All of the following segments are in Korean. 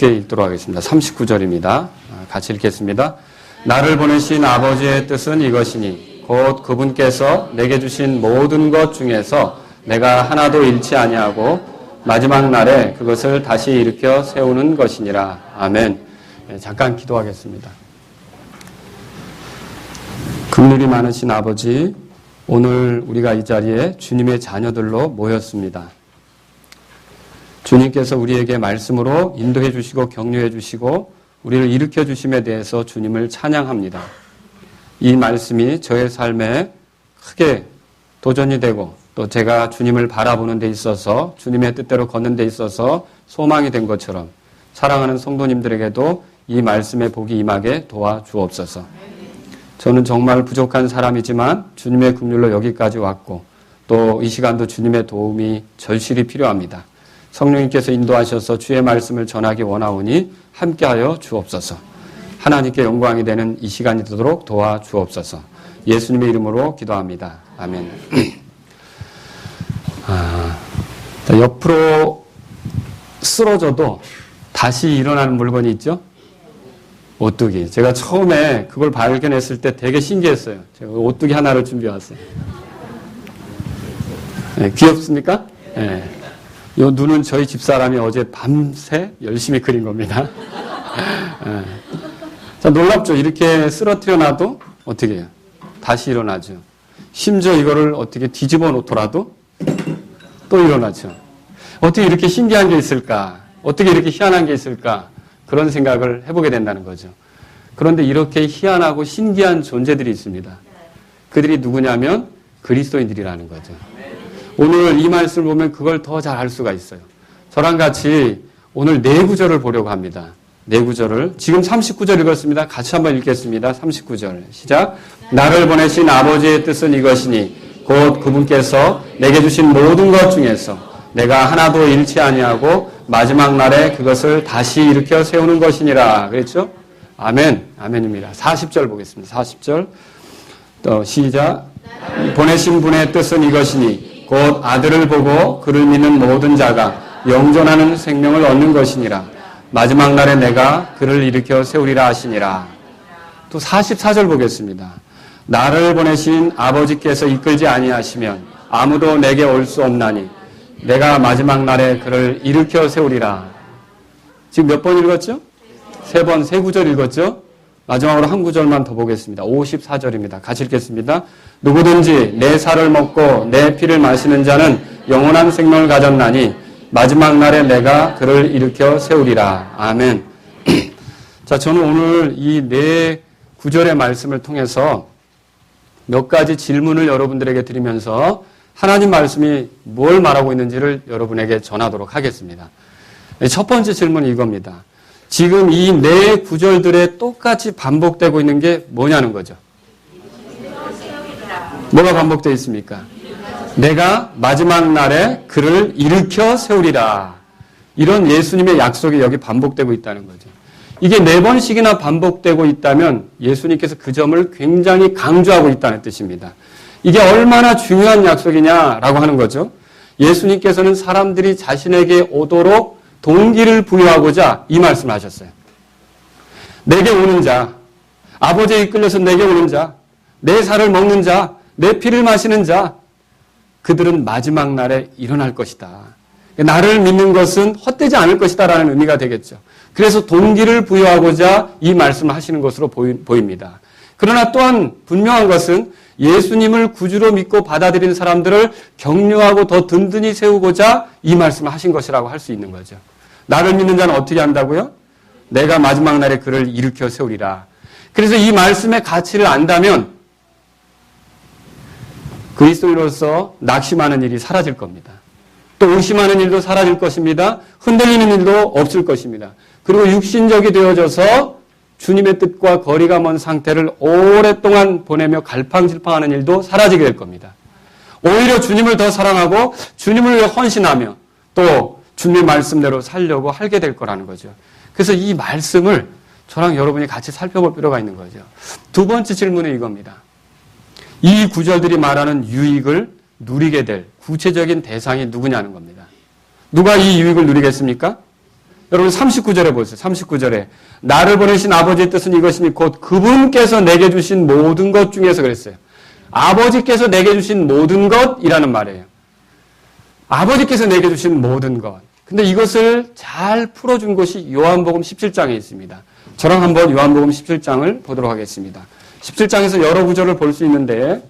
함께 읽도록 하겠습니다. 39절입니다. 같이 읽겠습니다. 나를 보내신 아버지의 뜻은 이것이니 곧 그분께서 내게 주신 모든 것 중에서 내가 하나도 잃지 아니하고 마지막 날에 그것을 다시 일으켜 세우는 것이니라. 아멘. 잠깐 기도하겠습니다. 긍휼이 많으신 아버지, 오늘 우리가 이 자리에 주님의 자녀들로 모였습니다. 주님께서 우리에게 말씀으로 인도해 주시고 격려해 주시고 우리를 일으켜 주심에 대해서 주님을 찬양합니다. 이 말씀이 저의 삶에 크게 도전이 되고 또 제가 주님을 바라보는 데 있어서 주님의 뜻대로 걷는 데 있어서 소망이 된 것처럼 사랑하는 성도님들에게도 이 말씀의 복이 임하게 도와주옵소서. 저는 정말 부족한 사람이지만 주님의 긍휼로 여기까지 왔고 또 이 시간도 주님의 도움이 절실히 필요합니다. 성령님께서 인도하셔서 주의 말씀을 전하기 원하오니 함께하여 주옵소서. 하나님께 영광이 되는 이 시간이 되도록 도와주옵소서. 예수님의 이름으로 기도합니다. 아멘. 옆으로 쓰러져도 다시 일어나는 물건이 있죠? 오뚜기. 제가 처음에 그걸 발견했을 때 되게 신기했어요. 제가 오뚜기 하나를 준비해왔어요. 네, 귀엽습니까? 네. 이 눈은 저희 집사람이 어제 밤새 열심히 그린 겁니다. 네. 자, 놀랍죠? 이렇게 쓰러뜨려 놔도 어떻게 해요? 다시 일어나죠. 심지어 이거를 어떻게 뒤집어 놓더라도 또 일어나죠. 어떻게 이렇게 신기한 게 있을까? 어떻게 이렇게 희한한 게 있을까? 그런 생각을 해보게 된다는 거죠. 그런데 이렇게 희한하고 신기한 존재들이 있습니다. 그들이 누구냐면 그리스도인들이라는 거죠. 오늘 이 말씀을 보면 그걸 더 잘 알 수가 있어요. 저랑 같이 오늘 네 구절을 보려고 합니다. 네 구절을. 지금 39절 읽었습니다. 같이 한번 읽겠습니다. 39절. 시작. 나를 보내신 아버지의 뜻은 이것이니 곧 그분께서 내게 주신 모든 것 중에서 내가 하나도 잃지 아니하고 마지막 날에 그것을 다시 일으켜 세우는 것이니라. 그랬죠? 아멘. 아멘입니다. 40절 보겠습니다. 40절. 또 시작. 보내신 분의 뜻은 이것이니 곧 아들을 보고 그를 믿는 모든 자가 영존하는 생명을 얻는 것이니라. 마지막 날에 내가 그를 일으켜 세우리라 하시니라. 또 44절 보겠습니다. 나를 보내신 아버지께서 이끌지 아니하시면 아무도 내게 올 수 없나니 내가 마지막 날에 그를 일으켜 세우리라. 지금 몇 번 읽었죠? 세 번, 세 구절 읽었죠? 마지막으로 한 구절만 더 보겠습니다. 54절입니다. 같이 읽겠습니다. 누구든지 내 살을 먹고 내 피를 마시는 자는 영원한 생명을 가졌나니 마지막 날에 내가 그를 일으켜 세우리라. 아멘. 자, 저는 오늘 이 네 구절의 말씀을 통해서 몇 가지 질문을 여러분들에게 드리면서 하나님 말씀이 뭘 말하고 있는지를 여러분에게 전하도록 하겠습니다. 첫 번째 질문은 이겁니다. 지금 이 네 구절들에 똑같이 반복되고 있는 게 뭐냐는 거죠. 뭐가 반복되어 있습니까? 내가 마지막 날에 그를 일으켜 세우리라. 이런 예수님의 약속이 여기 반복되고 있다는 거죠. 이게 네 번씩이나 반복되고 있다면 예수님께서 그 점을 굉장히 강조하고 있다는 뜻입니다. 이게 얼마나 중요한 약속이냐라고 하는 거죠. 예수님께서는 사람들이 자신에게 오도록 동기를 부여하고자 이 말씀을 하셨어요. 내게 오는 자, 아버지에 이끌려서 내게 오는 자, 내 살을 먹는 자, 내 피를 마시는 자, 그들은 마지막 날에 일어날 것이다. 나를 믿는 것은 헛되지 않을 것이다라는 의미가 되겠죠. 그래서 동기를 부여하고자 이 말씀을 하시는 것으로 보입니다. 그러나 또한 분명한 것은 예수님을 구주로 믿고 받아들인 사람들을 격려하고 더 든든히 세우고자 이 말씀을 하신 것이라고 할 수 있는 거죠. 나를 믿는 자는 어떻게 한다고요? 내가 마지막 날에 그를 일으켜 세우리라. 그래서 이 말씀의 가치를 안다면 그리스도인으로서 낙심하는 일이 사라질 겁니다. 또 의심하는 일도 사라질 것입니다. 흔들리는 일도 없을 것입니다. 그리고 육신적이 되어져서 주님의 뜻과 거리가 먼 상태를 오랫동안 보내며 갈팡질팡하는 일도 사라지게 될 겁니다. 오히려 주님을 더 사랑하고 주님을 위해 헌신하며 또 주님의 말씀대로 살려고 하게 될 거라는 거죠. 그래서 이 말씀을 저랑 여러분이 같이 살펴볼 필요가 있는 거죠. 두 번째 질문은 이겁니다. 이 구절들이 말하는 유익을 누리게 될 구체적인 대상이 누구냐는 겁니다. 누가 이 유익을 누리겠습니까? 여러분 39절에 보세요. 39절에 나를 보내신 아버지의 뜻은 이것이니 곧 그분께서 내게 주신 모든 것 중에서 그랬어요. 아버지께서 내게 주신 모든 것이라는 말이에요. 아버지께서 내게 주신 모든 것. 근데 이것을 잘 풀어준 것이 요한복음 17장에 있습니다. 저랑 한번 요한복음 17장을 보도록 하겠습니다. 17장에서 여러 구절을 볼 수 있는데,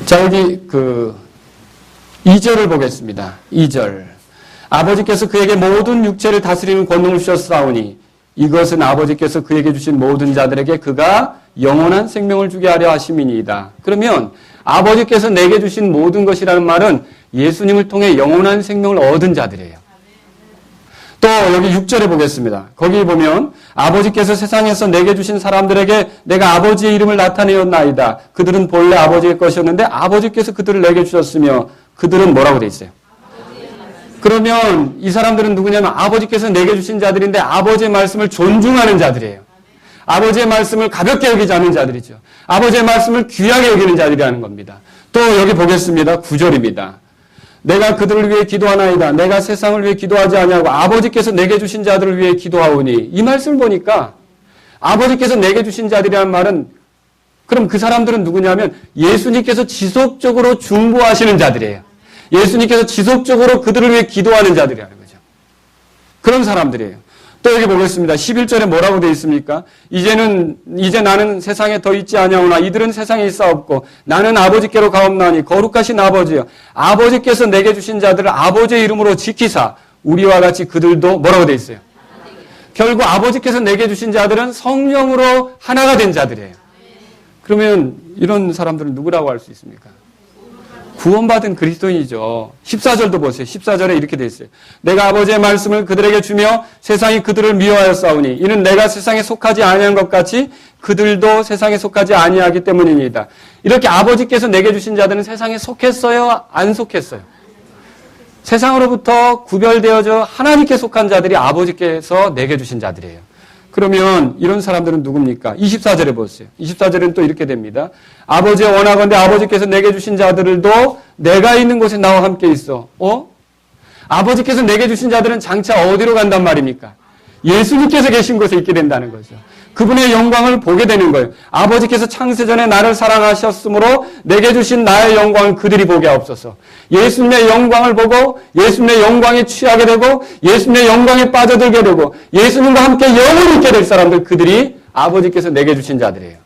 자, 여기 2절을 보겠습니다. 2절. 아버지께서 그에게 모든 육체를 다스리는 권능을 주셨사오니 이것은 아버지께서 그에게 주신 모든 자들에게 그가 영원한 생명을 주게 하려 하심이니이다. 그러면 아버지께서 내게 주신 모든 것이라는 말은 예수님을 통해 영원한 생명을 얻은 자들이에요. 또 여기 6절에 보겠습니다. 거기 보면 아버지께서 세상에서 내게 주신 사람들에게 내가 아버지의 이름을 나타내었나이다. 그들은 본래 아버지의 것이었는데 아버지께서 그들을 내게 주셨으며 그들은 뭐라고 돼 있어요? 그러면 이 사람들은 누구냐면 아버지께서 내게 주신 자들인데 아버지의 말씀을 존중하는 자들이에요. 아버지의 말씀을 가볍게 여기지 않는 자들이죠. 아버지의 말씀을 귀하게 여기는 자들이라는 겁니다. 또 여기 보겠습니다. 9절입니다. 내가 그들을 위해 기도하나이다. 내가 세상을 위해 기도하지 아니하고 아버지께서 내게 주신 자들을 위해 기도하오니. 이 말씀을 보니까 아버지께서 내게 주신 자들이라는 말은 그럼 그 사람들은 누구냐면 예수님께서 지속적으로 중보하시는 자들이에요. 예수님께서 지속적으로 그들을 위해 기도하는 자들이라는 거죠. 그런 사람들이에요. 또 여기 보겠습니다. 11절에 뭐라고 되어 있습니까? 이제 나는 세상에 더 있지 아니하오나 이들은 세상에 있사옵고 나는 아버지께로 가옵나니 거룩하신 아버지여 아버지께서 내게 주신 자들을 아버지의 이름으로 지키사 우리와 같이 그들도 뭐라고 되어 있어요? 결국 아버지께서 내게 주신 자들은 성령으로 하나가 된 자들이에요. 그러면 이런 사람들은 누구라고 할 수 있습니까? 구원받은 그리스도인이죠. 14절도 보세요. 14절에 이렇게 되어 있어요. 내가 아버지의 말씀을 그들에게 주며 세상이 그들을 미워하였사오니 이는 내가 세상에 속하지 아니한 것 같이 그들도 세상에 속하지 아니하기 때문입니다. 이렇게 아버지께서 내게 주신 자들은 세상에 속했어요? 안 속했어요? 세상으로부터 구별되어져 하나님께 속한 자들이 아버지께서 내게 주신 자들이에요. 그러면 이런 사람들은 누굽니까? 24절에 보세요. 24절에는 또 이렇게 됩니다. 아버지의 원하건대 아버지께서 내게 주신 자들도 내가 있는 곳에 나와 함께 있어. 아버지께서 내게 주신 자들은 장차 어디로 간단 말입니까? 예수님께서 계신 곳에 있게 된다는 거죠. 그분의 영광을 보게 되는 거예요. 아버지께서 창세전에 나를 사랑하셨으므로 내게 주신 나의 영광을 그들이 보게 하옵소서. 예수님의 영광을 보고 예수님의 영광에 취하게 되고 예수님의 영광에 빠져들게 되고 예수님과 함께 영원히 있게 될 사람들 그들이 아버지께서 내게 주신 자들이에요.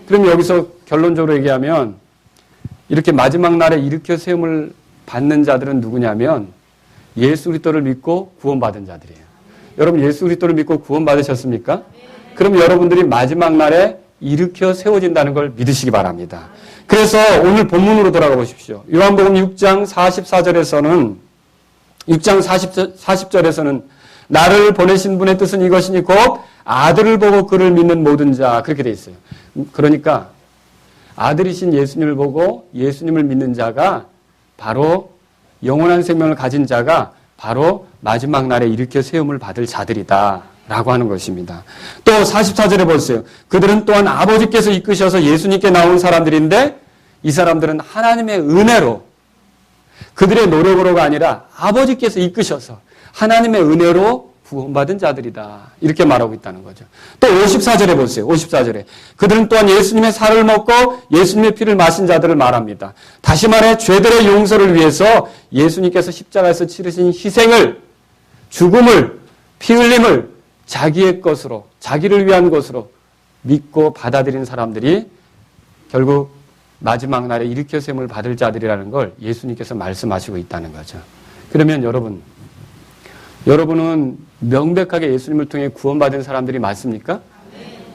그럼 여기서 결론적으로 얘기하면 이렇게 마지막 날에 일으켜 세움을 받는 자들은 누구냐면 예수 그리스도를 믿고 구원받은 자들이에요. 여러분 예수 그리스도를 믿고 구원받으셨습니까? 그럼 여러분들이 마지막 날에 일으켜 세워진다는 걸 믿으시기 바랍니다. 그래서 오늘 본문으로 돌아가 보십시오. 요한복음 6장 44절에서는 6장 40절에서는 나를 보내신 분의 뜻은 이것이니 곧 아들을 보고 그를 믿는 모든 자 그렇게 돼 있어요. 그러니까 아들이신 예수님을 보고 예수님을 믿는 자가 바로 영원한 생명을 가진 자가 바로 마지막 날에 일으켜 세움을 받을 자들이다. 라고 하는 것입니다. 또 44절에 보세요. 그들은 또한 아버지께서 이끄셔서 예수님께 나온 사람들인데 이 사람들은 하나님의 은혜로 그들의 노력으로가 아니라 아버지께서 이끄셔서 하나님의 은혜로 구원받은 자들이다. 이렇게 말하고 있다는 거죠. 또 54절에 보세요. 54절에 그들은 또한 예수님의 살을 먹고 예수님의 피를 마신 자들을 말합니다. 다시 말해 죄들의 용서를 위해서 예수님께서 십자가에서 치르신 희생을 죽음을 피 흘림을 자기의 것으로 자기를 위한 것으로 믿고 받아들인 사람들이 결국 마지막 날에 일으켜 세움을 받을 자들이라는 걸 예수님께서 말씀하시고 있다는 거죠. 그러면 여러분은 명백하게 예수님을 통해 구원받은 사람들이 맞습니까?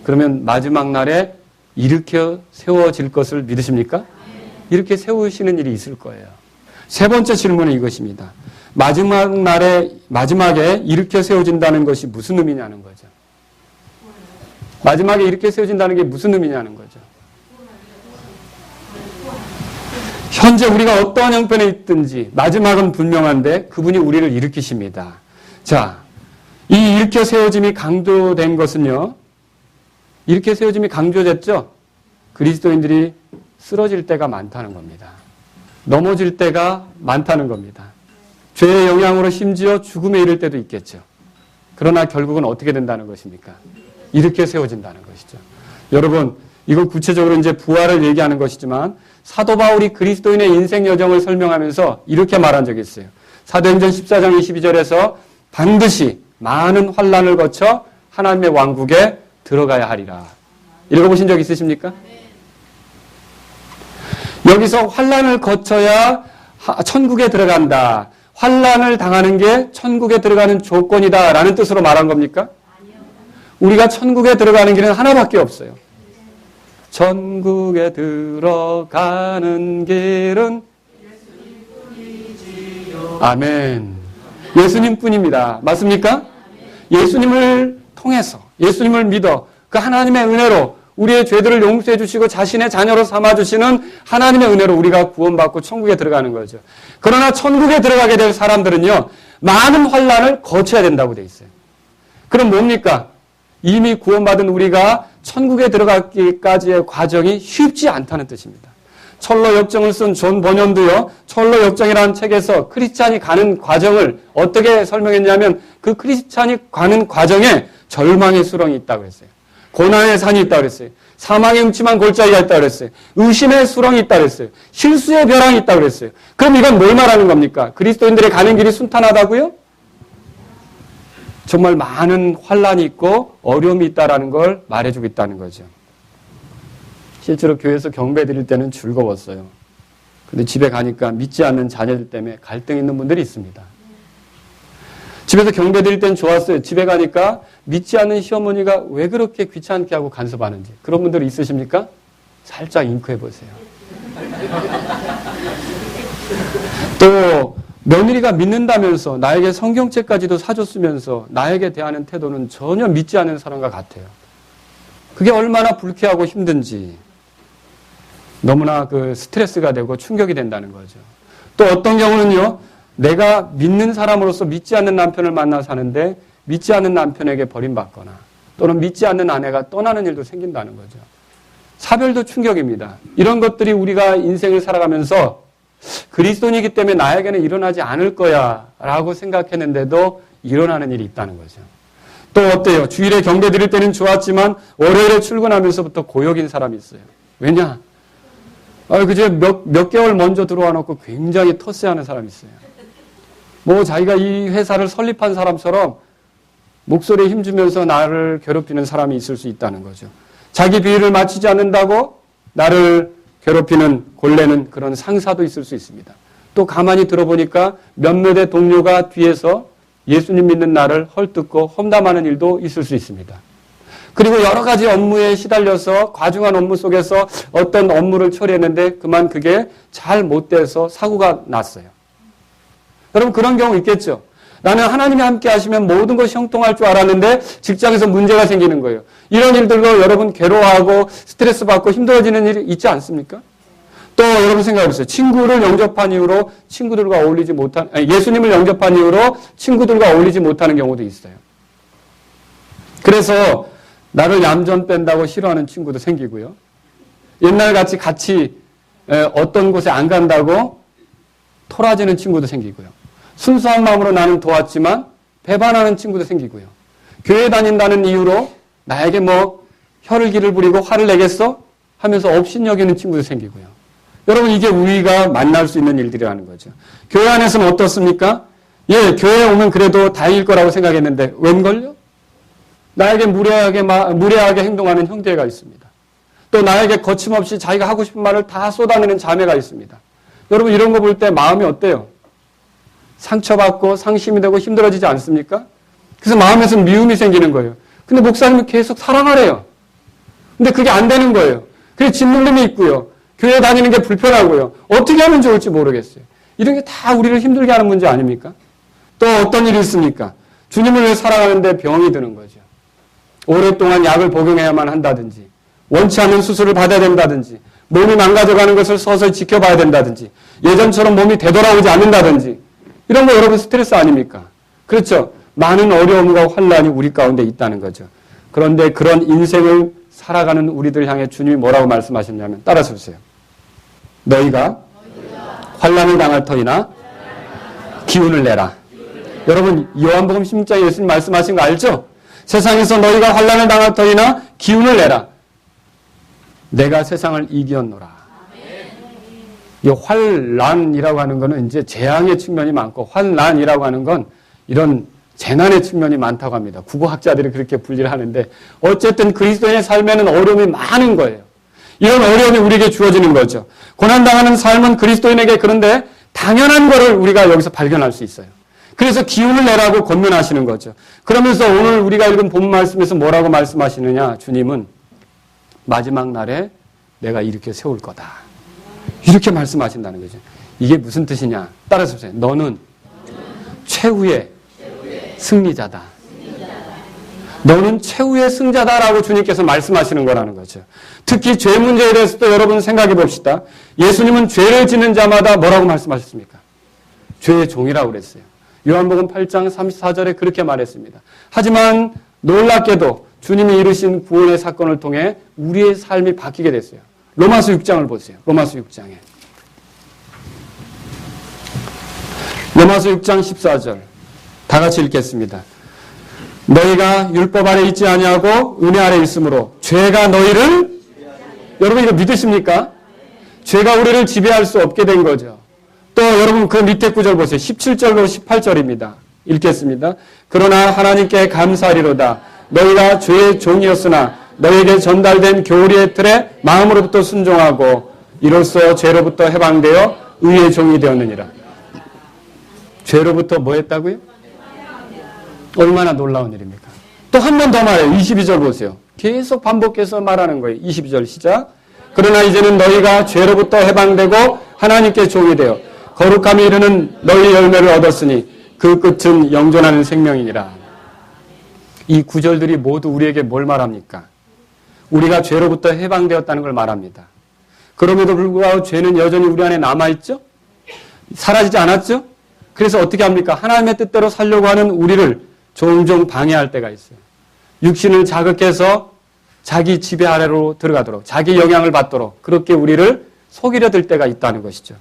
그러면 마지막 날에 일으켜 세워질 것을 믿으십니까? 이렇게 세우시는 일이 있을 거예요. 세 번째 질문은 이것입니다. 마지막에 일으켜 세워진다는 것이 무슨 의미냐는 거죠. 마지막에 일으켜 세워진다는 게 무슨 의미냐는 거죠. 현재 우리가 어떠한 형편에 있든지 마지막은 분명한데 그분이 우리를 일으키십니다. 자, 이 일으켜 세워짐이 강조된 것은요. 일으켜 세워짐이 강조됐죠. 그리스도인들이 쓰러질 때가 많다는 겁니다. 넘어질 때가 많다는 겁니다. 죄의 영향으로 심지어 죽음에 이를 때도 있겠죠. 그러나 결국은 어떻게 된다는 것입니까? 이렇게 세워진다는 것이죠. 여러분, 이건 구체적으로 이제 부활을 얘기하는 것이지만 사도 바울이 그리스도인의 인생 여정을 설명하면서 이렇게 말한 적이 있어요. 사도행전 14장 22절에서 반드시 많은 환난을 거쳐 하나님의 왕국에 들어가야 하리라. 읽어보신 적 있으십니까? 여기서 환난을 거쳐야 천국에 들어간다. 환난을 당하는 게 천국에 들어가는 조건이다라는 뜻으로 말한 겁니까? 우리가 천국에 들어가는 길은 하나밖에 없어요. 천국에 들어가는 길은 아멘. 예수님뿐입니다. 맞습니까? 예수님을 통해서, 예수님을 믿어 그 하나님의 은혜로 우리의 죄들을 용서해 주시고 자신의 자녀로 삼아주시는 하나님의 은혜로 우리가 구원받고 천국에 들어가는 거죠. 그러나 천국에 들어가게 될 사람들은요, 많은 환난을 거쳐야 된다고 돼 있어요. 그럼 뭡니까? 이미 구원받은 우리가 천국에 들어가기까지의 과정이 쉽지 않다는 뜻입니다. 철로 역정을 쓴 존 번연도요, 철로 역정이라는 책에서 크리스찬이 가는 과정을 어떻게 설명했냐면 그 크리스찬이 가는 과정에 절망의 수렁이 있다고 했어요. 고난의 산이 있다고 그랬어요. 사망의 음침한 골짜기가 있다고 그랬어요. 의심의 수렁이 있다고 그랬어요. 실수의 벼랑이 있다고 그랬어요. 그럼 이건 뭘 말하는 겁니까? 그리스도인들의 가는 길이 순탄하다고요? 정말 많은 환난이 있고 어려움이 있다는 걸 말해주고 있다는 거죠. 실제로 교회에서 경배 드릴 때는 즐거웠어요. 근데 집에 가니까 믿지 않는 자녀들 때문에 갈등 있는 분들이 있습니다. 집에서 경배 드릴 때는 좋았어요. 집에 가니까 믿지 않는 시어머니가 왜 그렇게 귀찮게 하고 간섭하는지. 그런 분들 있으십니까? 살짝 잉크해 보세요. 또 며느리가 믿는다면서 나에게 성경책까지도 사줬으면서 나에게 대하는 태도는 전혀 믿지 않는 사람과 같아요. 그게 얼마나 불쾌하고 힘든지 너무나 그 스트레스가 되고 충격이 된다는 거죠. 또 어떤 경우는요, 내가 믿는 사람으로서 믿지 않는 남편을 만나 사는데 믿지 않는 남편에게 버림받거나 또는 믿지 않는 아내가 떠나는 일도 생긴다는 거죠. 사별도 충격입니다. 이런 것들이 우리가 인생을 살아가면서 그리스도인이기 때문에 나에게는 일어나지 않을 거야 라고 생각했는데도 일어나는 일이 있다는 거죠. 또 어때요? 주일에 경배 드릴 때는 좋았지만 월요일에 출근하면서부터 고역인 사람이 있어요. 왜냐? 그제 몇 개월 먼저 들어와 놓고 굉장히 터세하는 사람이 있어요. 뭐 자기가 이 회사를 설립한 사람처럼 목소리에 힘주면서 나를 괴롭히는 사람이 있을 수 있다는 거죠. 자기 비위를 맞추지 않는다고 나를 괴롭히는 골래는 그런 상사도 있을 수 있습니다. 또 가만히 들어보니까 몇몇의 동료가 뒤에서 예수님 믿는 나를 헐뜯고 험담하는 일도 있을 수 있습니다. 그리고 여러 가지 업무에 시달려서 과중한 업무 속에서 어떤 업무를 처리했는데 그만 그게 잘 못돼서 사고가 났어요. 여러분 그런 경우 있겠죠. 나는 하나님이 함께 하시면 모든 것이 형통할 줄 알았는데 직장에서 문제가 생기는 거예요. 이런 일들로 여러분 괴로워하고 스트레스 받고 힘들어지는 일이 있지 않습니까? 또 여러분 생각해보세요. 친구를 영접한 이후로 친구들과 어울리지 못한, 예수님을 영접한 이후로 친구들과 어울리지 못하는 경우도 있어요. 그래서 나를 얌전 뺀다고 싫어하는 친구도 생기고요. 옛날 같이 어떤 곳에 안 간다고 토라지는 친구도 생기고요. 순수한 마음으로 나는 도왔지만 배반하는 친구도 생기고요. 교회 다닌다는 이유로 나에게 뭐 혀를 기를 부리고 화를 내겠어? 하면서 업신여기는 친구도 생기고요. 여러분 이게 우리가 만날 수 있는 일들이라는 거죠. 교회 안에서는 어떻습니까? 예, 교회에 오면 그래도 다행일 거라고 생각했는데 웬걸요? 나에게 무례하게 행동하는 형제가 있습니다. 또 나에게 거침없이 자기가 하고 싶은 말을 다 쏟아내는 자매가 있습니다. 여러분 이런 거 볼 때 마음이 어때요? 상처받고 상심이 되고 힘들어지지 않습니까? 그래서 마음에서 미움이 생기는 거예요. 근데 목사님은 계속 사랑하래요. 근데 그게 안 되는 거예요. 그래서 짓눌림이 있고요. 교회 다니는 게 불편하고요. 어떻게 하면 좋을지 모르겠어요. 이런 게 다 우리를 힘들게 하는 문제 아닙니까? 또 어떤 일이 있습니까? 주님을 위해 살아가는데 병이 드는 거죠. 오랫동안 약을 복용해야만 한다든지 원치 않는 수술을 받아야 된다든지 몸이 망가져가는 것을 서서히 지켜봐야 된다든지 예전처럼 몸이 되돌아오지 않는다든지 이런 거 여러분 스트레스 아닙니까? 그렇죠. 많은 어려움과 환난이 우리 가운데 있다는 거죠. 그런데 그런 인생을 살아가는 우리들 향해 주님이 뭐라고 말씀하셨냐면 따라서 보세요. 너희가 환난을 당할 터이나 기운을 내라. 여러분 요한복음 16장에 예수님 말씀하신 거 알죠? 세상에서 너희가 환난을 당하더이나 기운을 내라. 내가 세상을 이겼노라. 이 환난이라고 하는 거는 이제 재앙의 측면이 많고 환난이라고 하는 건 이런 재난의 측면이 많다고 합니다. 국어학자들이 그렇게 분리를 하는데 어쨌든 그리스도인의 삶에는 어려움이 많은 거예요. 이런 어려움이 우리에게 주어지는 거죠. 고난당하는 삶은 그리스도인에게 그런데 당연한 거를 우리가 여기서 발견할 수 있어요. 그래서 기운을 내라고 권면하시는 거죠. 그러면서 오늘 우리가 읽은 본 말씀에서 뭐라고 말씀하시느냐. 주님은 마지막 날에 내가 이렇게 세울 거다. 이렇게 말씀하신다는 거죠. 이게 무슨 뜻이냐. 따라서 보세요. 너는 최후의 승리자다. 너는 최후의 승자다라고 주님께서 말씀하시는 거라는 거죠. 특히 죄 문제에 대해서도 여러분 생각해 봅시다. 예수님은 죄를 짓는 자마다 뭐라고 말씀하셨습니까? 죄의 종이라고 그랬어요. 요한복음 8장 34절에 그렇게 말했습니다. 하지만 놀랍게도 주님이 이루신 구원의 사건을 통해 우리의 삶이 바뀌게 됐어요. 로마서 6장을 보세요. 로마서 6장에. 로마서 6장 14절. 다 같이 읽겠습니다. 너희가 율법 아래 있지 아니하고 은혜 아래 있으므로 죄가 너희를 여러분 이거 믿으십니까? 죄가 우리를 지배할 수 없게 된 거죠. 또 여러분 그 밑에 구절 보세요. 17절로 18절입니다. 읽겠습니다. 그러나 하나님께 감사하리로다. 너희가 죄의 종이었으나 너희에게 전달된 교리의 틀에 마음으로부터 순종하고 이로써 죄로부터 해방되어 의의 종이 되었느니라. 죄로부터 뭐 했다고요? 얼마나 놀라운 일입니까? 또 한 번 더 말해요. 22절 보세요. 계속 반복해서 말하는 거예요. 22절 시작. 그러나 이제는 너희가 죄로부터 해방되고 하나님께 종이 되어 거룩함에 이르는 너희 열매를 얻었으니 그 끝은 영존하는 생명이니라. 이 구절들이 모두 우리에게 뭘 말합니까? 우리가 죄로부터 해방되었다는 걸 말합니다. 그럼에도 불구하고 죄는 여전히 우리 안에 남아있죠? 사라지지 않았죠? 그래서 어떻게 합니까? 하나님의 뜻대로 살려고 하는 우리를 종종 방해할 때가 있어요. 육신을 자극해서 자기 지배 아래로 들어가도록, 자기 영향을 받도록 그렇게 우리를 속이려 들 때가 있다는 것이죠.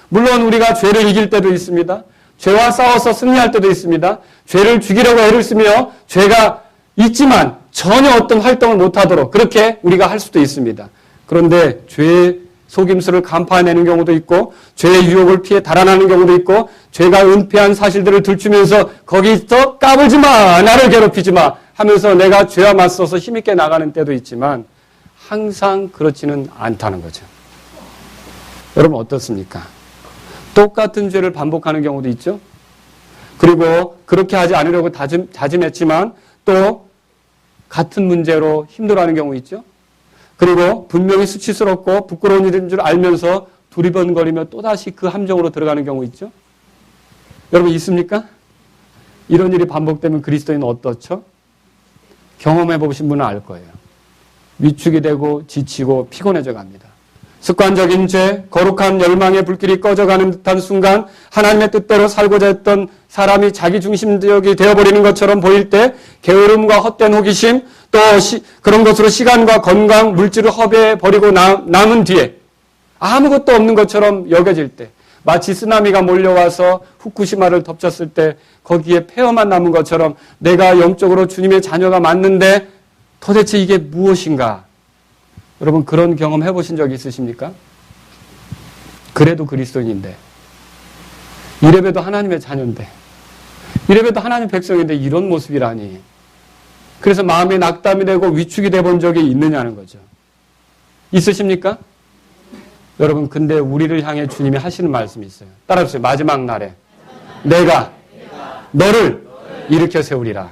물론 우리가 죄를 이길 때도 있습니다. 죄와 싸워서 승리할 때도 있습니다. 죄를 죽이려고 애를 쓰며 죄가 있지만 전혀 어떤 활동을 못하도록 그렇게 우리가 할 수도 있습니다. 그런데 죄의 속임수를 간파해내는 경우도 있고 죄의 유혹을 피해 달아나는 경우도 있고 죄가 은폐한 사실들을 들추면서 거기서 까불지 마, 나를 괴롭히지 마 하면서 내가 죄와 맞서서 힘있게 나가는 때도 있지만 항상 그렇지는 않다는 거죠. 여러분 어떻습니까? 똑같은 죄를 반복하는 경우도 있죠. 그리고 그렇게 하지 않으려고 다짐했지만 또 같은 문제로 힘들어하는 경우 있죠. 그리고 분명히 수치스럽고 부끄러운 일인 줄 알면서 두리번거리며 또다시 그 함정으로 들어가는 경우 있죠. 여러분 있습니까? 이런 일이 반복되면 그리스도인은 어떻죠? 경험해 보신 분은 알 거예요. 위축이 되고 지치고 피곤해져 갑니다. 습관적인 죄, 거룩한 열망의 불길이 꺼져가는 듯한 순간 하나님의 뜻대로 살고자 했던 사람이 자기중심적이 되어버리는 것처럼 보일 때 게으름과 헛된 호기심 또 그런 것으로 시간과 건강, 물질을 허비해버리고 남은 뒤에 아무것도 없는 것처럼 여겨질 때 마치 쓰나미가 몰려와서 후쿠시마를 덮쳤을 때 거기에 폐허만 남은 것처럼 내가 영적으로 주님의 자녀가 맞는데 도대체 이게 무엇인가? 여러분 그런 경험 해보신 적 있으십니까? 그래도 그리스도인인데 이래봬도 하나님의 자녀인데 이래봬도 하나님 백성인데 이런 모습이라니 그래서 마음에 낙담이 되고 위축이 돼본 적이 있느냐는 거죠. 있으십니까? 여러분 근데 우리를 향해 주님이 하시는 말씀이 있어요. 따라하세요. 마지막 날에 내가 너를 일으켜 세우리라.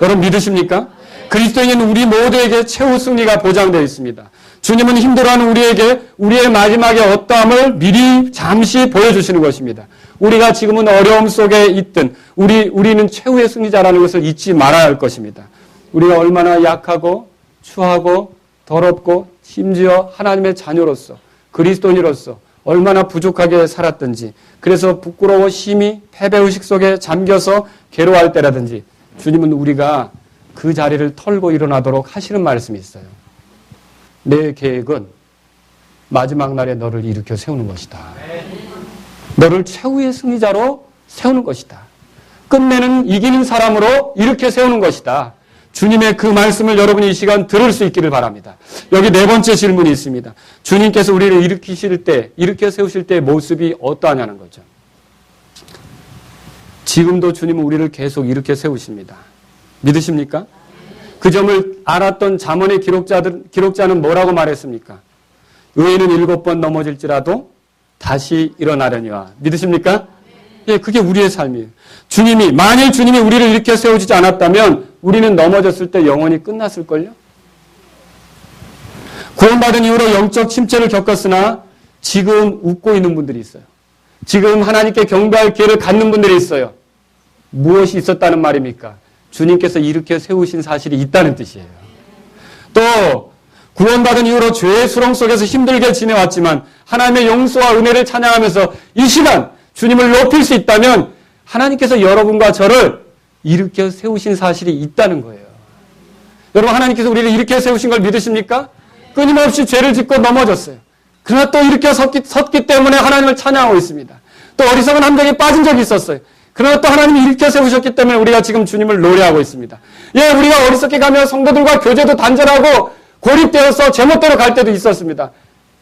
여러분 믿으십니까? 그리스도인은 우리 모두에게 최후 승리가 보장되어 있습니다. 주님은 힘들어하는 우리에게 우리의 마지막의 어떠함을 미리 잠시 보여주시는 것입니다. 우리가 지금은 어려움 속에 있든 우리는 최후의 승리자라는 것을 잊지 말아야 할 것입니다. 우리가 얼마나 약하고 추하고 더럽고 심지어 하나님의 자녀로서 그리스도인으로서 얼마나 부족하게 살았든지 그래서 부끄러워 심히 패배의식 속에 잠겨서 괴로워할 때라든지 주님은 우리가 그 자리를 털고 일어나도록 하시는 말씀이 있어요. 내 계획은 마지막 날에 너를 일으켜 세우는 것이다. 너를 최후의 승리자로 세우는 것이다. 끝내는 이기는 사람으로 이렇게 세우는 것이다. 주님의 그 말씀을 여러분이 이 시간 들을 수 있기를 바랍니다. 여기 네 번째 질문이 있습니다. 주님께서 우리를 일으키실 때, 일으켜 세우실 때의 모습이 어떠하냐는 거죠. 지금도 주님은 우리를 계속 일으켜 세우십니다. 믿으십니까? 그 점을 알았던 잠언의 기록자는 뭐라고 말했습니까? 의인은 7번 넘어질지라도 다시 일어나려니와. 믿으십니까? 예, 그게 우리의 삶이에요. 만일 주님이 우리를 일으켜 세우지 않았다면 우리는 넘어졌을 때 영원히 끝났을걸요? 구원받은 이후로 영적 침체를 겪었으나 지금 웃고 있는 분들이 있어요. 지금 하나님께 경배할 기회를 갖는 분들이 있어요. 무엇이 있었다는 말입니까? 주님께서 일으켜 세우신 사실이 있다는 뜻이에요. 또 구원받은 이후로 죄의 수렁 속에서 힘들게 지내왔지만 하나님의 용서와 은혜를 찬양하면서 이 시간 주님을 높일 수 있다면 하나님께서 여러분과 저를 일으켜 세우신 사실이 있다는 거예요. 여러분, 하나님께서 우리를 일으켜 세우신 걸 믿으십니까? 끊임없이 죄를 짓고 넘어졌어요. 그러나 또 일으켜 섰기 때문에 하나님을 찬양하고 있습니다. 또 어리석은 함정에 빠진 적이 있었어요. 그러나 또 하나님이 일으켜 세우셨기 때문에 우리가 지금 주님을 노래하고 있습니다. 예, 우리가 어리석게 가며 성도들과 교제도 단절하고 고립되어서 제멋대로 갈 때도 있었습니다.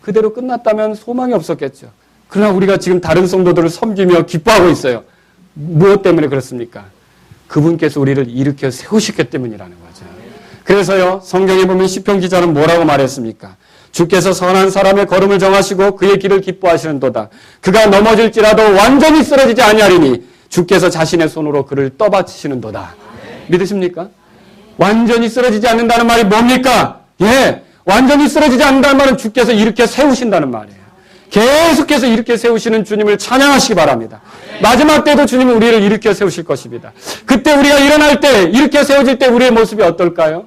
그대로 끝났다면 소망이 없었겠죠. 그러나 우리가 지금 다른 성도들을 섬기며 기뻐하고 있어요. 무엇 때문에 그렇습니까? 그분께서 우리를 일으켜 세우셨기 때문이라는 거죠. 그래서요, 성경에 보면 시편 기자는 뭐라고 말했습니까? 주께서 선한 사람의 걸음을 정하시고 그의 길을 기뻐하시는도다. 그가 넘어질지라도 완전히 쓰러지지 아니하리니 주께서 자신의 손으로 그를 떠받치시는도다. 믿으십니까? 완전히 쓰러지지 않는다는 말이 뭡니까? 예, 완전히 쓰러지지 않는다는 말은 주께서 일으켜 세우신다는 말이에요. 계속해서 일으켜 세우시는 주님을 찬양하시기 바랍니다. 마지막 때도 주님은 우리를 일으켜 세우실 것입니다. 그때 우리가 일어날 때, 일으켜 세워질 때 우리의 모습이 어떨까요?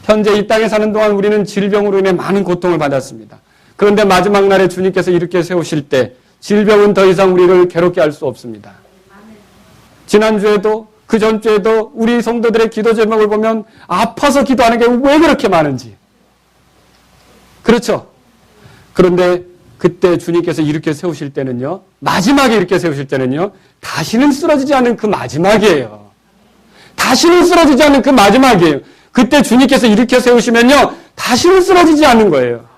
현재 이 땅에 사는 동안 우리는 질병으로 인해 많은 고통을 받았습니다. 그런데 마지막 날에 주님께서 일으켜 세우실 때 질병은 더 이상 우리를 괴롭게 할 수 없습니다. 지난주에도 그 전주에도 우리 성도들의 기도 제목을 보면 아파서 기도하는 게 왜 그렇게 많은지. 그렇죠? 그런데 그때 주님께서 일으켜 세우실 때는요, 마지막에 일으켜 세우실 때는요, 다시는 쓰러지지 않는 그 마지막이에요. 다시는 쓰러지지 않는 그 마지막이에요. 그때 주님께서 일으켜 세우시면요, 다시는 쓰러지지 않는 거예요.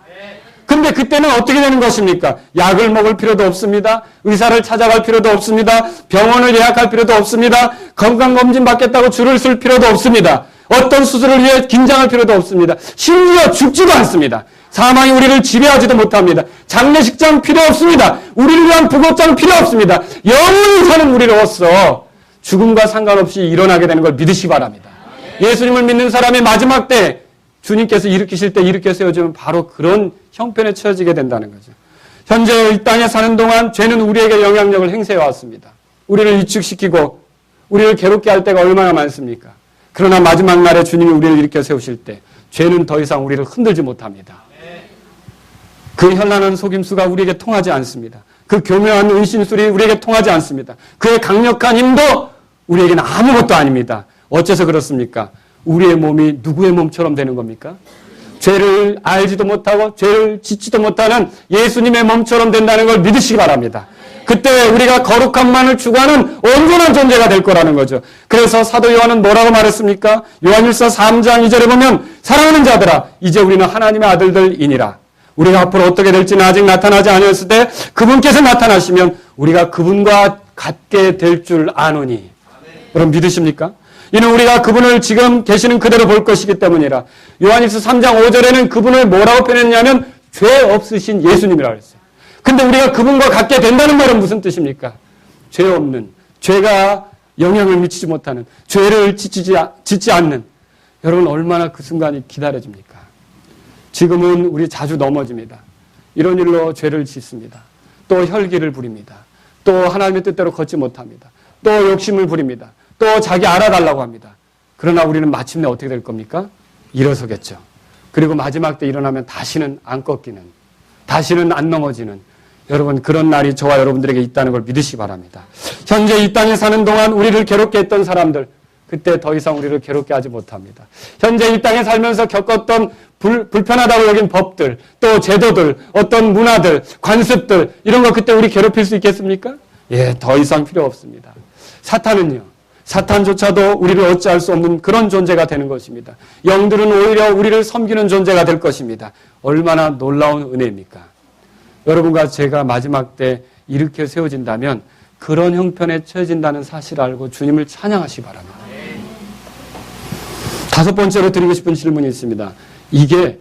근데 그때는 어떻게 되는 것입니까? 약을 먹을 필요도 없습니다. 의사를 찾아갈 필요도 없습니다. 병원을 예약할 필요도 없습니다. 건강검진 받겠다고 줄을 쓸 필요도 없습니다. 어떤 수술을 위해 긴장할 필요도 없습니다. 심지어 죽지도 않습니다. 사망이 우리를 지배하지도 못합니다. 장례식장 필요 없습니다. 우리를 위한 부고장 필요 없습니다. 영원히 사는 우리로서 죽음과 상관없이 일어나게 되는 걸 믿으시기 바랍니다. 예수님을 믿는 사람의 마지막 때 주님께서 일으키실 때 일으켜 세워지면 바로 그런 형편에 처해지게 된다는 거죠. 현재 이 땅에 사는 동안 죄는 우리에게 영향력을 행사해 왔습니다. 우리를 위축시키고 우리를 괴롭게 할 때가 얼마나 많습니까? 그러나 마지막 날에 주님이 우리를 일으켜 세우실 때 죄는 더 이상 우리를 흔들지 못합니다. 그 현란한 속임수가 우리에게 통하지 않습니다. 그 교묘한 은신술이 우리에게 통하지 않습니다. 그의 강력한 힘도 우리에게는 아무것도 아닙니다. 어째서 그렇습니까? 우리의 몸이 누구의 몸처럼 되는 겁니까? 죄를 알지도 못하고 죄를 짓지도 못하는 예수님의 몸처럼 된다는 걸 믿으시기 바랍니다. 그때 우리가 거룩함만을 추구하는 온전한 존재가 될 거라는 거죠. 그래서 사도 요한은 뭐라고 말했습니까? 요한일서 3장 2절에 보면 사랑하는 자들아 이제 우리는 하나님의 아들들이니라. 우리가 앞으로 어떻게 될지는 아직 나타나지 않았을 때 그분께서 나타나시면 우리가 그분과 같게 될 줄 아노니. 여러분 믿으십니까? 이는 우리가 그분을 지금 계시는 그대로 볼 것이기 때문이라. 요한일서 3장 5절에는 그분을 뭐라고 표현했냐면 죄 없으신 예수님이라고 했어요. 근데 우리가 그분과 같게 된다는 말은 무슨 뜻입니까? 죄 없는, 죄가 영향을 미치지 못하는, 죄를 짓지 않는. 여러분 얼마나 그 순간이 기다려집니까? 지금은 우리 자주 넘어집니다. 이런 일로 죄를 짓습니다. 또 혈기를 부립니다. 또 하나님의 뜻대로 걷지 못합니다. 또 욕심을 부립니다. 또 자기 알아달라고 합니다. 그러나 우리는 마침내 어떻게 될 겁니까? 일어서겠죠. 그리고 마지막 때 일어나면 다시는 안 꺾이는, 다시는 안 넘어지는 여러분 그런 날이 저와 여러분들에게 있다는 걸 믿으시기 바랍니다. 현재 이 땅에 사는 동안 우리를 괴롭게 했던 사람들 그때 더 이상 우리를 괴롭게 하지 못합니다. 현재 이 땅에 살면서 겪었던 불편하다고 여긴 법들, 또 제도들, 어떤 문화들, 관습들 이런 거 그때 우리 괴롭힐 수 있겠습니까? 예, 더 이상 필요 없습니다. 사탄은요, 사탄조차도 우리를 어찌할 수 없는 그런 존재가 되는 것입니다. 영들은 오히려 우리를 섬기는 존재가 될 것입니다. 얼마나 놀라운 은혜입니까? 여러분과 제가 마지막 때 이렇게 세워진다면 그런 형편에 처해진다는 사실을 알고 주님을 찬양하시기 바랍니다. 다섯 번째로 드리고 싶은 질문이 있습니다. 이게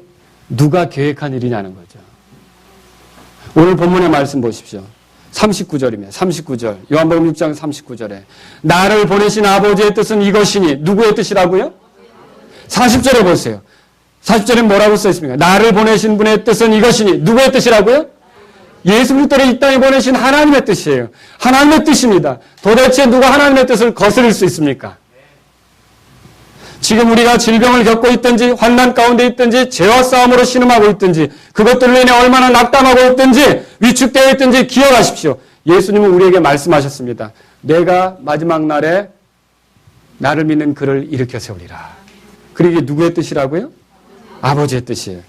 누가 계획한 일이냐는 거죠. 오늘 본문의 말씀 보십시오. 39절입니다. 39절. 요한복음 6장 39절에 나를 보내신 아버지의 뜻은 이것이니 누구의 뜻이라고요? 40절에 보세요. 40절에 뭐라고 써 있습니까? 나를 보내신 분의 뜻은 이것이니 누구의 뜻이라고요? 예수 그리스도를 이 땅에 보내신 하나님의 뜻이에요. 하나님의 뜻입니다. 도대체 누가 하나님의 뜻을 거스릴 수 있습니까? 지금 우리가 질병을 겪고 있든지 환난 가운데 있든지 죄와 싸움으로 신음하고 있든지 그것들로 인해 얼마나 낙담하고 있든지 위축되어 있든지 기억하십시오. 예수님은 우리에게 말씀하셨습니다. 내가 마지막 날에 나를 믿는 그를 일으켜 세우리라. 그리고 이게 누구의 뜻이라고요? 아버지의 뜻이에요.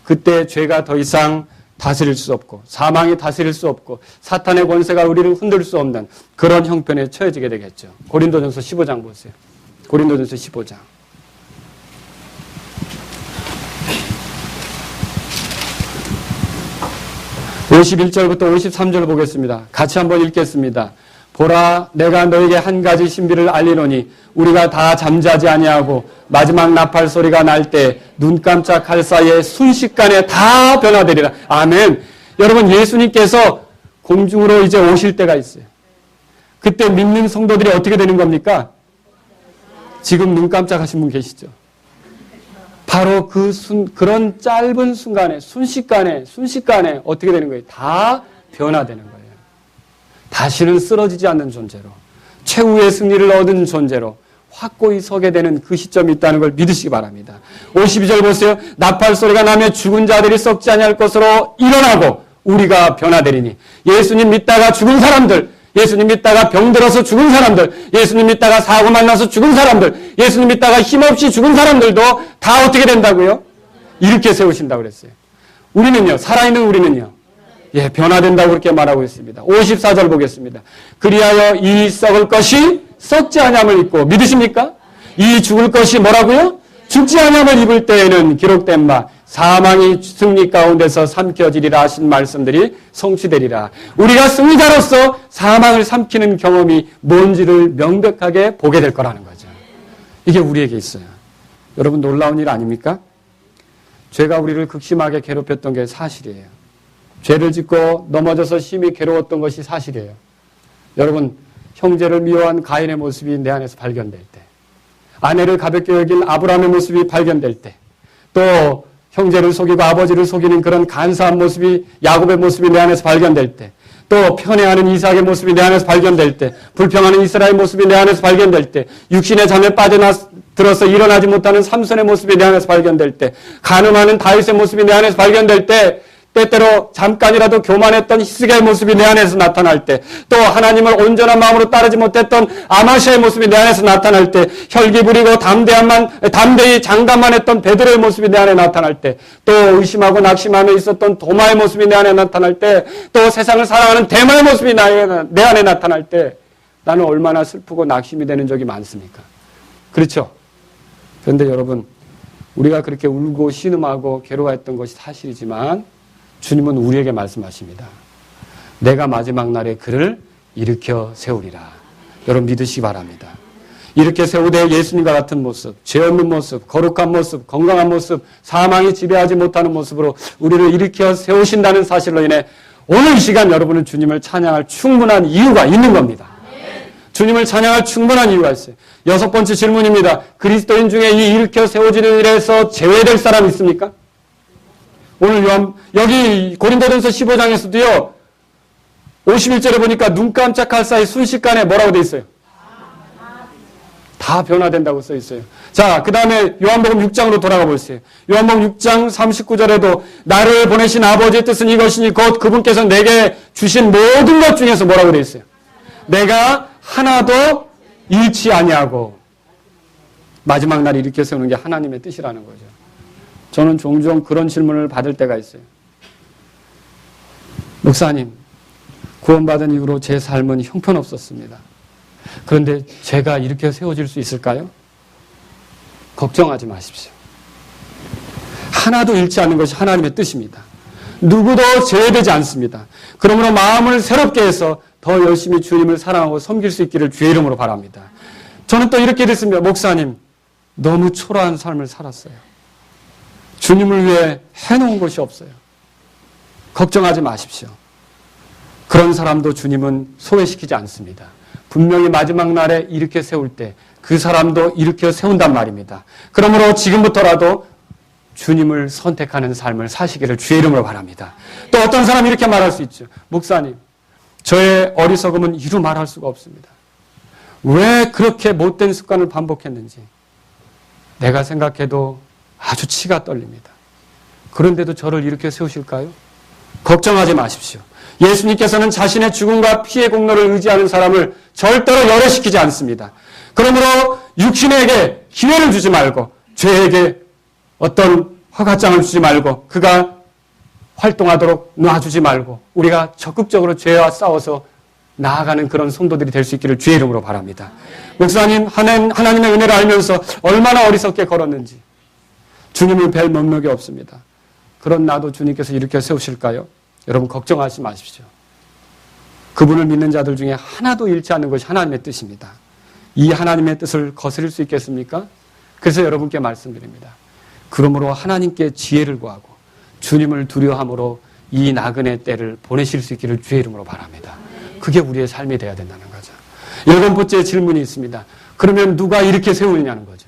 그때 죄가 더 이상 다스릴 수 없고 사망이 다스릴 수 없고 사탄의 권세가 우리를 흔들 수 없는 그런 형편에 처해지게 되겠죠. 고린도전서 15장 보세요. 고린도전서 15장. 51절부터 53절 보겠습니다. 같이 한번 읽겠습니다. 보라, 내가 너에게 한 가지 신비를 알리노니 우리가 다 잠자지 아니하고 마지막 나팔 소리가 날 때 눈 깜짝할 사이에 순식간에 다 변화되리라. 아멘. 여러분, 예수님께서 공중으로 이제 오실 때가 있어요. 그때 믿는 성도들이 어떻게 되는 겁니까? 지금 눈 깜짝하신 분 계시죠? 바로 그런 짧은 순간에, 순식간에 어떻게 되는 거예요? 다 변화되는 거예요. 다시는 쓰러지지 않는 존재로, 최후의 승리를 얻은 존재로 확고히 서게 되는 그 시점이 있다는 걸 믿으시기 바랍니다. 52절 보세요. 나팔 소리가 나며 죽은 자들이 썩지 아니할 것으로 일어나고 우리가 변화되리니. 예수님 믿다가 죽은 사람들, 예수님 믿다가 병들어서 죽은 사람들, 예수님 믿다가 사고 만나서 죽은 사람들, 예수님 믿다가 힘없이 죽은 사람들도 다 어떻게 된다고요? 이렇게 세우신다고 그랬어요. 우리는요, 살아있는 우리는요, 예, 변화된다고 그렇게 말하고 있습니다. 54절 보겠습니다. 그리하여 이 썩을 것이 썩지 아니함을 입고, 믿으십니까? 이 죽을 것이 뭐라고요? 죽지 아니함을 입을 때에는 기록된 바 사망이 승리 가운데서 삼켜지리라 하신 말씀들이 성취되리라. 우리가 승리자로서 사망을 삼키는 경험이 뭔지를 명백하게 보게 될 거라는 거죠. 이게 우리에게 있어요. 여러분, 놀라운 일 아닙니까? 죄가 우리를 극심하게 괴롭혔던 게 사실이에요. 죄를 짓고 넘어져서 심히 괴로웠던 것이 사실이에요. 여러분, 형제를 미워한 가인의 모습이 내 안에서 발견될 때, 아내를 가볍게 여긴 아브라함의 모습이 발견될 때, 또 형제를 속이고 아버지를 속이는 그런 간사한 모습이 야곱의 모습이 내 안에서 발견될 때, 또 편애하는 이삭의 모습이 내 안에서 발견될 때, 불평하는 이스라엘 모습이 내 안에서 발견될 때, 육신의 잠에 빠져들어서 일어나지 못하는 삼손의 모습이 내 안에서 발견될 때, 간음하는 다윗의 모습이 내 안에서 발견될 때, 때때로 잠깐이라도 교만했던 히스기야의 모습이 내 안에서 나타날 때, 또 하나님을 온전한 마음으로 따르지 못했던 아마시아의 모습이 내 안에서 나타날 때, 혈기 부리고 담대히 장담만 했던 베드로의 모습이 내 안에 나타날 때, 또 의심하고 낙심하며 있었던 도마의 모습이 내 안에 나타날 때, 또 세상을 사랑하는 데마의 모습이 내 안에 나타날 때, 나는 얼마나 슬프고 낙심이 되는 적이 많습니까? 그렇죠? 그런데 여러분, 우리가 그렇게 울고 신음하고 괴로워했던 것이 사실이지만 주님은 우리에게 말씀하십니다. 내가 마지막 날에 그를 일으켜 세우리라. 여러분, 믿으시기 바랍니다. 이렇게 세우되 예수님과 같은 모습, 죄 없는 모습, 거룩한 모습, 건강한 모습, 사망이 지배하지 못하는 모습으로 우리를 일으켜 세우신다는 사실로 인해 오늘 이 시간 여러분은 주님을 찬양할 충분한 이유가 있는 겁니다. 주님을 찬양할 충분한 이유가 있어요. 여섯 번째 질문입니다. 그리스도인 중에 이 일으켜 세워지는 일에서 제외될 사람 있습니까? 오늘 여기 고린도전서 15장에서도요, 51절에 보니까 눈 깜짝할 사이 순식간에 뭐라고 돼 있어요? 다 변화된다고 써 있어요. 자, 그 다음에 요한복음 6장으로 돌아가 보세요. 요한복음 6장 39절에도 나를 보내신 아버지의 뜻은 이것이니 곧 그분께서 내게 주신 모든 것 중에서 뭐라고 돼 있어요? 내가 하나도 잃지 아니하고. 마지막 날 일으켜 세우는 게 하나님의 뜻이라는 거죠. 저는 종종 그런 질문을 받을 때가 있어요. 목사님, 구원받은 이후로 제 삶은 형편없었습니다. 그런데 제가 이렇게 세워질 수 있을까요? 걱정하지 마십시오. 하나도 잃지 않는 것이 하나님의 뜻입니다. 누구도 제외되지 않습니다. 그러므로 마음을 새롭게 해서 더 열심히 주님을 사랑하고 섬길 수 있기를 주의 이름으로 바랍니다. 저는 또 이렇게 됐습니다. 목사님, 너무 초라한 삶을 살았어요. 주님을 위해 해놓은 것이 없어요. 걱정하지 마십시오. 그런 사람도 주님은 소외시키지 않습니다. 분명히 마지막 날에 일으켜 세울 때 그 사람도 일으켜 세운단 말입니다. 그러므로 지금부터라도 주님을 선택하는 삶을 사시기를 주의 이름으로 바랍니다. 또 어떤 사람이 이렇게 말할 수 있죠. 목사님, 저의 어리석음은 이루 말할 수가 없습니다. 왜 그렇게 못된 습관을 반복했는지 내가 생각해도 아주 치가 떨립니다. 그런데도 저를 이렇게 세우실까요? 걱정하지 마십시오. 예수님께서는 자신의 죽음과 피의 공로를 의지하는 사람을 절대로 열애시키지 않습니다. 그러므로 육신에게 기회를 주지 말고 죄에게 어떤 허가장을 주지 말고 그가 활동하도록 놔주지 말고 우리가 적극적으로 죄와 싸워서 나아가는 그런 성도들이 될 수 있기를 주의 이름으로 바랍니다. 목사님, 하나님의 은혜를 알면서 얼마나 어리석게 걸었는지 주님을 뵐 면목이 없습니다. 그런 나도 주님께서 이렇게 세우실까요? 여러분 걱정하지 마십시오. 그분을 믿는 자들 중에 하나도 잃지 않는 것이 하나님의 뜻입니다. 이 하나님의 뜻을 거스릴 수 있겠습니까? 그래서 여러분께 말씀드립니다. 그러므로 하나님께 지혜를 구하고 주님을 두려워함으로 이 나그네 때를 보내실 수 있기를 주의 이름으로 바랍니다. 그게 우리의 삶이 되어야 된다는 거죠. 7번째 질문이 있습니다. 그러면 누가 이렇게 세우느냐는 거죠.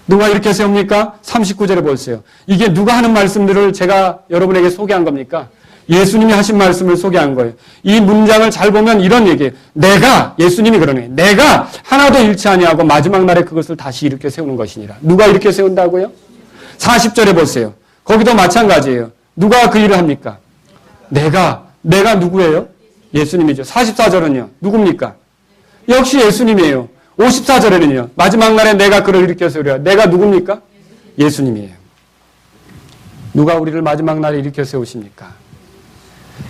누가 이렇게 세웁니까? 39절에 보세요. 이게 누가 하는 말씀들을 제가 여러분에게 소개한 겁니까? 예수님이 하신 말씀을 소개한 거예요. 이 문장을 잘 보면 이런 얘기예요. 내가, 예수님이 그러네. 내가 하나도 잃지 아니하고 마지막 날에 그것을 다시 일으켜 세우는 것이니라. 누가 이렇게 세운다고요? 40절에 보세요. 거기도 마찬가지예요. 누가 그 일을 합니까? 내가 누구예요? 예수님이죠. 44절은요. 누굽니까? 역시 예수님이에요. 54절에는요. 마지막 날에 내가 그를 일으켜 세우리라. 내가 누굽니까? 예수님이에요. 누가 우리를 마지막 날에 일으켜 세우십니까?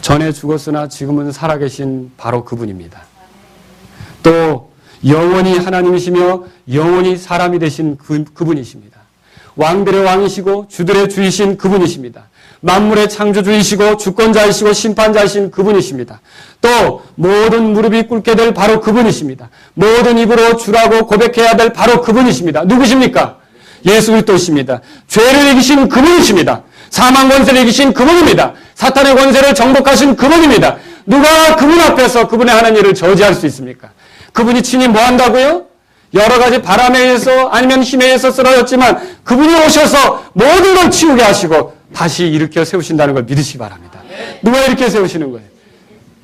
전에 죽었으나 지금은 살아계신 바로 그분입니다. 또 영원히 하나님이시며 영원히 사람이 되신 그분이십니다. 왕들의 왕이시고 주들의 주이신 그분이십니다. 만물의 창조주이시고 주권자이시고 심판자이신 그분이십니다. 또 모든 무릎이 꿇게 될 바로 그분이십니다. 모든 입으로 주라고 고백해야 될 바로 그분이십니다. 누구십니까? 예수 그리스도이십니다. 죄를 이기신 그분이십니다. 사망 권세를 이기신 그분입니다. 사탄의 권세를 정복하신 그분입니다. 누가 그분 앞에서 그분의 하는 일을 저지할 수 있습니까? 그분이 친히 뭐 한다고요? 여러 가지 바람에 의해서 아니면 힘에 의해서 쓰러졌지만 그분이 오셔서 모든 걸 치우게 하시고 다시 일으켜 세우신다는 걸 믿으시기 바랍니다. 누가 이렇게 세우시는 거예요?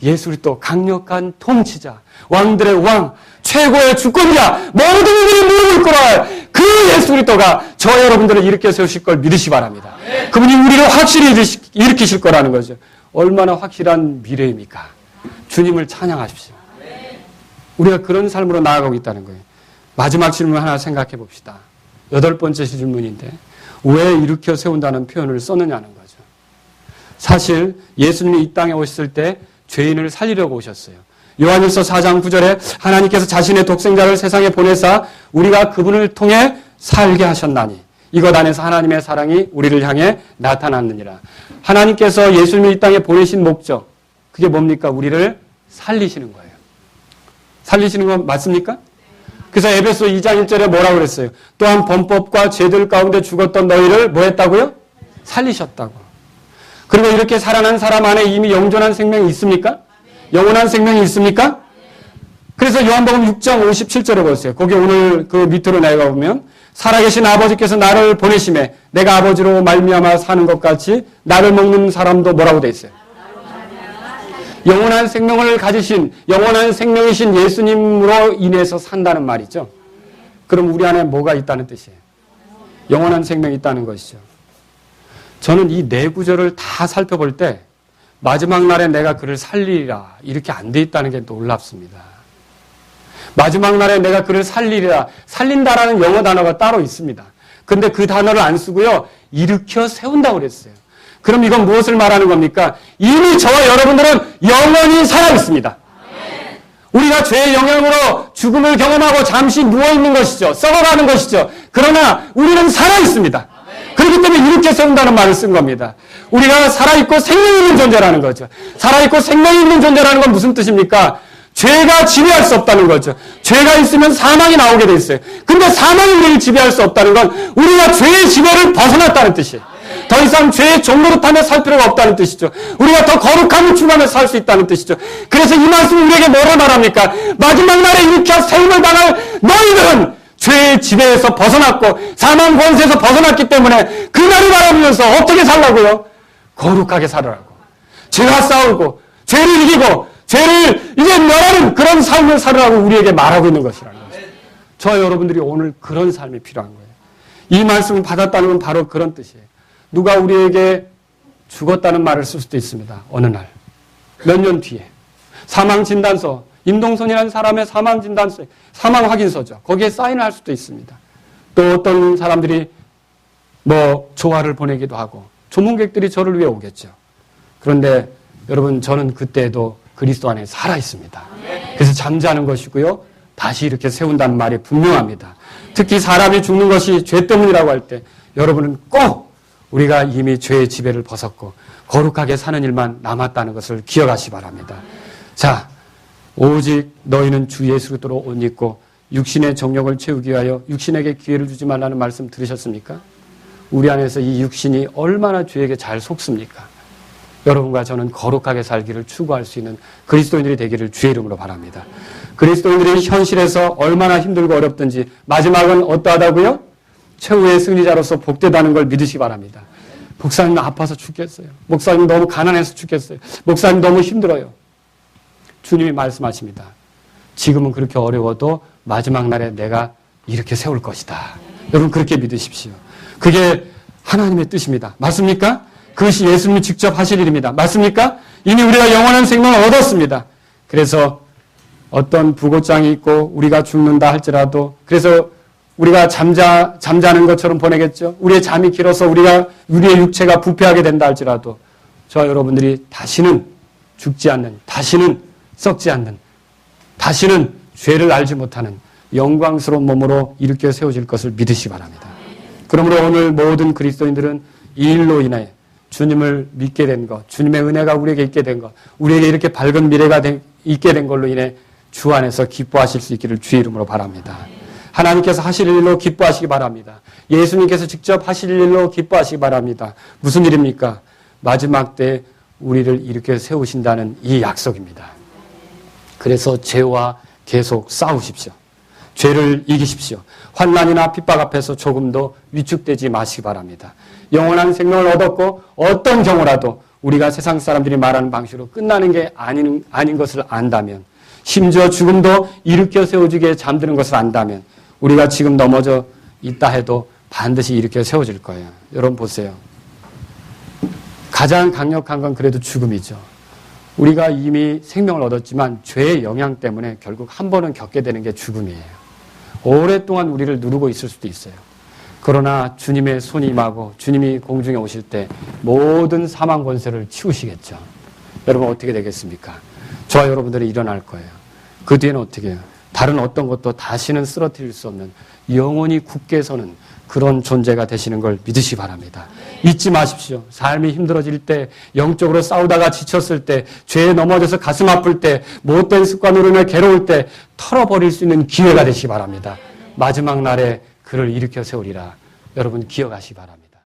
예수 그리스도 강력한 통치자, 왕들의 왕, 최고의 주권자, 모든 이들이 무릎을 꿇어야 그 예수 그리스도가 저 여러분들을 일으켜 세우실 걸 믿으시기 바랍니다. 그분이 우리를 확실히 일으키실 거라는 거죠. 얼마나 확실한 미래입니까? 주님을 찬양하십시오. 우리가 그런 삶으로 나아가고 있다는 거예요. 마지막 질문 하나 생각해 봅시다. 8번째 질문인데 왜 일으켜 세운다는 표현을 썼느냐는 거죠. 사실 예수님이 이 땅에 오셨을 때 죄인을 살리려고 오셨어요. 요한일서 4장 9절에 하나님께서 자신의 독생자를 세상에 보내사 우리가 그분을 통해 살게 하셨나니 이것 안에서 하나님의 사랑이 우리를 향해 나타났느니라. 하나님께서 예수님을 이 땅에 보내신 목적, 그게 뭡니까? 우리를 살리시는 거예요. 살리시는 건 맞습니까? 그래서 에베소 2장 1절에 뭐라고 그랬어요? 또한 범법과 죄들 가운데 죽었던 너희를 뭐 했다고요? 살리셨다고. 그리고 이렇게 살아난 사람 안에 이미 영존한 생명이 있습니까? 영원한 생명이 있습니까? 그래서 요한복음 6장 57절에 보세요. 거기 오늘 그 밑으로 내려가 보면 살아계신 아버지께서 나를 보내심에 내가 아버지로 말미암아 사는 것 같이 나를 먹는 사람도 뭐라고 돼 있어요? 영원한 생명을 가지신 영원한 생명이신 예수님으로 인해서 산다는 말이죠. 그럼 우리 안에 뭐가 있다는 뜻이에요? 영원한 생명이 있다는 것이죠. 저는 이 네 구절을 다 살펴볼 때 마지막 날에 내가 그를 살리리라 이렇게 안 돼 있다는 게 놀랍습니다. 마지막 날에 내가 그를 살리리라. 살린다라는 영어 단어가 따로 있습니다. 근데 그 단어를 안 쓰고요. 일으켜 세운다고 그랬어요. 그럼 이건 무엇을 말하는 겁니까? 이미 저와 여러분들은 영원히 살아있습니다. 우리가 죄의 영향으로 죽음을 경험하고 잠시 누워있는 것이죠. 썩어가는 것이죠. 그러나 우리는 살아있습니다. 그렇기 때문에 이렇게 세운다는 말을 쓴 겁니다. 우리가 살아있고 생명이 있는 존재라는 거죠. 살아있고 생명이 있는 존재라는 건 무슨 뜻입니까? 죄가 지배할 수 없다는 거죠. 죄가 있으면 사망이 나오게 돼 있어요. 근데 사망이 우리를 지배할 수 없다는 건 우리가 죄의 지배를 벗어났다는 뜻이에요. 더 이상 죄의 종노릇하며 살 필요가 없다는 뜻이죠. 우리가 더 거룩함을 추구하며 살 수 있다는 뜻이죠. 그래서 이 말씀은 우리에게 뭐라 말합니까? 마지막 날에 일으켜 세움을 당할 너희들은 죄의 지배에서 벗어났고 사망 권세에서 벗어났기 때문에 그날을 바라보면서 어떻게 살라고요? 거룩하게 살으라고. 죄와 싸우고 죄를 이기고 죄를 이제 멸하는 그런 삶을 살으라고 우리에게 말하고 있는 것이라는 거죠. 저와 여러분들이 오늘 그런 삶이 필요한 거예요. 이 말씀을 받았다는 건 바로 그런 뜻이에요. 누가 우리에게 죽었다는 말을 쓸 수도 있습니다. 어느 날, 몇 년 뒤에 사망진단서, 임동선이라는 사람의 사망진단서, 사망확인서죠. 거기에 사인을 할 수도 있습니다. 또 어떤 사람들이 조화를 보내기도 하고 조문객들이 저를 위해 오겠죠. 그런데 여러분, 저는 그때도 그리스도 안에 살아있습니다. 그래서 잠자는 것이고요. 다시 이렇게 세운다는 말이 분명합니다. 특히 사람이 죽는 것이 죄 때문이라고 할 때 여러분은 꼭 우리가 이미 죄의 지배를 벗었고 거룩하게 사는 일만 남았다는 것을 기억하시 바랍니다. 자, 오직 너희는 주 예수 그리스도로 옷 입고 육신의 정욕을 채우기 위하여 육신에게 기회를 주지 말라는 말씀 들으셨습니까? 우리 안에서 이 육신이 얼마나 죄에게 잘 속습니까? 여러분과 저는 거룩하게 살기를 추구할 수 있는 그리스도인들이 되기를 주의 이름으로 바랍니다. 그리스도인들이 현실에서 얼마나 힘들고 어렵든지 마지막은 어떠하다고요? 최후의 승리자로서 복되다는 걸 믿으시기 바랍니다. 목사님 아파서 죽겠어요. 목사님 너무 가난해서 죽겠어요. 목사님 너무 힘들어요. 주님이 말씀하십니다. 지금은 그렇게 어려워도 마지막 날에 내가 이렇게 세울 것이다. 여러분 그렇게 믿으십시오. 그게 하나님의 뜻입니다. 맞습니까? 그것이 예수님이 직접 하실 일입니다. 맞습니까? 이미 우리가 영원한 생명을 얻었습니다. 그래서 어떤 부고장이 있고 우리가 죽는다 할지라도 그래서 우리가 잠자는 것처럼 보내겠죠. 우리의 잠이 길어서 우리의 육체가 부패하게 된다 할지라도 저와 여러분들이 다시는 죽지 않는, 다시는 썩지 않는, 다시는 죄를 알지 못하는 영광스러운 몸으로 일으켜 세워질 것을 믿으시기 바랍니다. 그러므로 오늘 모든 그리스도인들은 이 일로 인해 주님을 믿게 된 것, 주님의 은혜가 우리에게 있게 된 것, 우리에게 이렇게 밝은 미래가 있게 된 걸로 인해 주 안에서 기뻐하실 수 있기를 주의 이름으로 바랍니다. 하나님께서 하실 일로 기뻐하시기 바랍니다. 예수님께서 직접 하실 일로 기뻐하시기 바랍니다. 무슨 일입니까? 마지막 때 우리를 일으켜 세우신다는 이 약속입니다. 그래서 죄와 계속 싸우십시오. 죄를 이기십시오. 환난이나 핍박 앞에서 조금도 위축되지 마시기 바랍니다. 영원한 생명을 얻었고 어떤 경우라도 우리가 세상 사람들이 말하는 방식으로 끝나는 게 아닌 것을 안다면, 심지어 죽음도 일으켜 세워지게 잠드는 것을 안다면 우리가 지금 넘어져 있다 해도 반드시 일으켜 세워질 거예요. 여러분 보세요. 가장 강력한 건 그래도 죽음이죠. 우리가 이미 생명을 얻었지만 죄의 영향 때문에 결국 한 번은 겪게 되는 게 죽음이에요. 오랫동안 우리를 누르고 있을 수도 있어요. 그러나 주님의 손이 임하고 주님이 공중에 오실 때 모든 사망 권세를 치우시겠죠. 여러분 어떻게 되겠습니까? 저와 여러분들이 일어날 거예요. 그 뒤에는 어떻게 해요? 다른 어떤 것도 다시는 쓰러뜨릴 수 없는 영원히 굳게 서는 그런 존재가 되시는 걸 믿으시기 바랍니다. 잊지 마십시오. 삶이 힘들어질 때, 영적으로 싸우다가 지쳤을 때, 죄에 넘어져서 가슴 아플 때, 못된 습관으로 인해 괴로울 때 털어버릴 수 있는 기회가 되시기 바랍니다. 마지막 날에 그를 일으켜 세우리라. 여러분 기억하시기 바랍니다.